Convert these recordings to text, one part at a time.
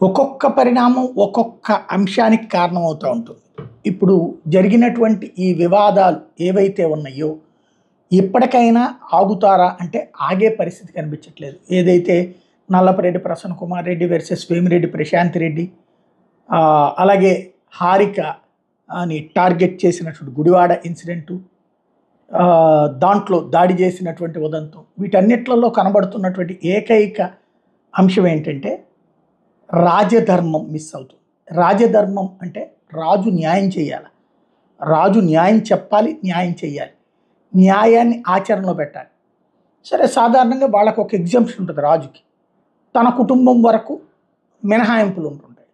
ఒక్కొక్క పరిణామం ఒక్కొక్క అంశానికి కారణమవుతూ ఉంటుంది. ఇప్పుడు జరిగినటువంటి ఈ వివాదాలు ఏవైతే ఉన్నాయో ఇప్పటికైనా ఆగుతారా అంటే ఆగే పరిస్థితి కనిపించట్లేదు. ఏదైతే నల్లపరెడ్డి ప్రసన్న కుమార్ రెడ్డి వర్సెస్ వేమిరెడ్డి ప్రశాంత్ రెడ్డి, అలాగే హారిక అని టార్గెట్ చేసినటువంటి గుడివాడ ఇన్సిడెంటు, దాంట్లో దాడి చేసినటువంటి ఉదంతం, వీటన్నిట్లలో కనబడుతున్నటువంటి ఏకైక అంశం ఏంటంటే రాజధర్మం మిస్ అవుతుంది. రాజధర్మం అంటే రాజు న్యాయం చేయాలి, రాజు న్యాయం చెప్పాలి, న్యాయం చేయాలి, న్యాయాన్ని ఆచరణలో పెట్టాలి. సరే, సాధారణంగా వాళ్ళకు ఒక ఎగ్జామ్షన్ ఉంటుంది రాజుకి, తన కుటుంబం వరకు మినహాయింపులు ఉంటుంటాయి.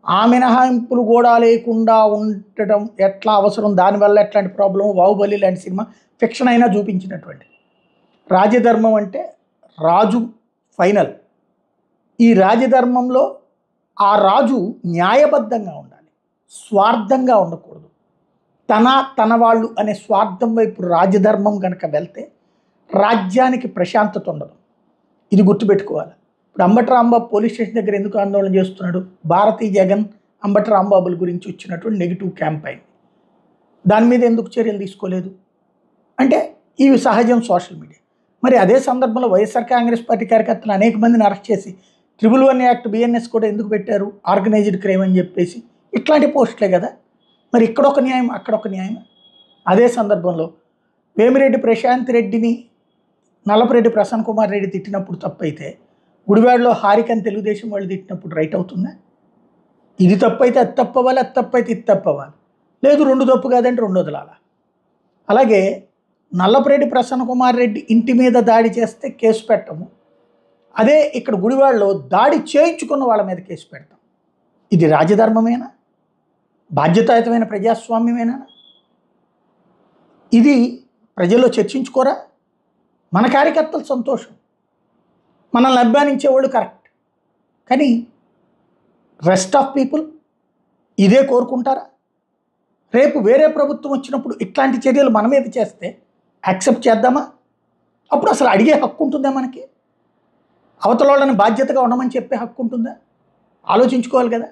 ఆ మినహాయింపులు కూడా లేకుండా ఉండటం ఎట్లా అవసరం, దానివల్ల ఎట్లాంటి ప్రాబ్లం, బాహుబలి లాంటి సినిమా ఫిక్షన్ అయినా చూపించినటువంటి రాజధర్మం అంటే రాజు ఫైనల్. ఈ రాజధర్మంలో ఆ రాజు న్యాయబద్ధంగా ఉండాలి, స్వార్థంగా ఉండకూడదు. తన వాళ్ళు అనే స్వార్థం వైపు రాజధర్మం కనుక వెళ్తే రాజ్యానికి ప్రశాంతత ఉండదు. ఇది గుర్తుపెట్టుకోవాలి. ఇప్పుడు అంబటి రాంబాబు పోలీస్ స్టేషన్ దగ్గర ఎందుకు ఆందోళన చేస్తున్నాడు? భారతీ జగన్ అంబటి రాంబాబుల గురించి వచ్చినటువంటి నెగిటివ్ క్యాంపెయిన్, దాని మీద ఎందుకు చర్యలు తీసుకోలేదు అంటే ఇవి సహజం, సోషల్ మీడియా. మరి అదే సందర్భంలో వైఎస్ఆర్ కాంగ్రెస్ పార్టీ కార్యకర్తలు అనేక మందిని అరెస్ట్ చేసి 111 యాక్ట్ బిఎన్ఎస్ కూడా ఎందుకు పెట్టారు? ఆర్గనైజ్డ్ క్రైమ్ అని చెప్పేసి. ఇట్లాంటి పోస్టులే కదా. మరి ఇక్కడ ఒక న్యాయం, అక్కడ ఒక న్యాయం. అదే సందర్భంలో వేమిరెడ్డి ప్రశాంత్ రెడ్డిని నల్లపరెడ్డి ప్రసన్న కుమార్ రెడ్డి తిట్టినప్పుడు తప్పైతే, గుడివాడలో హారికని తెలుగుదేశం వాళ్ళు తిట్టినప్పుడు రైట్ అవుతుందా? ఇది తప్పు అయితే అది తప్పు అవ్వాలి, అది తప్పు అయితే ఇది తప్పు అవ్వాలి. లేదు, రెండు తప్పు కాదంటే రెండు వదలాల. అలాగే నల్లపరెడ్డి ప్రసన్న కుమార్ రెడ్డి ఇంటి మీద దాడి చేస్తే కేసు పెట్టము, అదే ఇక్కడ గుడివాడలో దాడి చేయించుకున్న వాళ్ళ మీద కేసు పెడతాం. ఇది రాజధర్మమేనా? బాధ్యతాయుతమైన ప్రజాస్వామ్యమేనా? ఇది ప్రజల్లో చర్చించుకోరా? మన కార్యకర్తలు సంతోషం, మనల్ని అభిమానించేవాళ్ళు కరెక్ట్, కానీ రెస్ట్ ఆఫ్ పీపుల్ ఇదే కోరుకుంటారా? రేపు వేరే ప్రభుత్వం వచ్చినప్పుడు ఇట్లాంటి చర్యలు మన మీద చేస్తే యాక్సెప్ట్ చేద్దామా? అప్పుడు అసలు అడిగే హక్కు ఉంటుందా మనకి? అవతల వాళ్ళని బాధ్యతగా ఉండమని చెప్పే హక్కు ఉంటుందా? ఆలోచించుకోవాలి కదా.